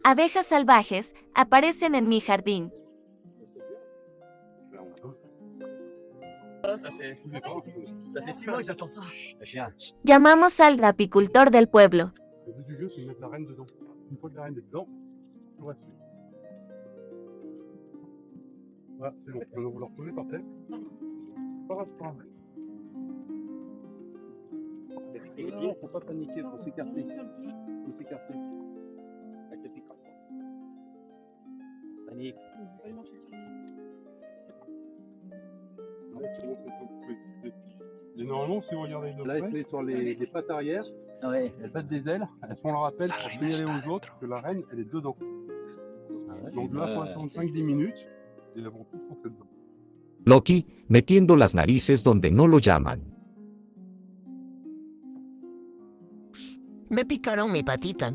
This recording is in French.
Abejas salvajes aparecen en mi jardín. Ça fait 6 mois que j'attends ça. Llamamos al apicultor del pueblo. Le but du jeu, c'est de mettre la reine dedans. Une fois que la reine est dedans, tout va suivre. Voilà, c'est bon. Maintenant, vous le reposez par terre. Pas grave, pas grave. Il ne faut pas paniquer, il faut s'écarter. Il faut s'écarter. Avec les pics. Panique. Et normalement, si vous regardez de près, là, elle est sur les pattes arrière, Ouais. elles battent des ailes, elles font leur appel pour signaler aux autres que la reine, elle est dedans. Donc là, il faut attendre 5-10 minutes et elles vont toutes rentrer dedans. Loki, metiendo las narices donde no lo llaman. Me picaron mi patita.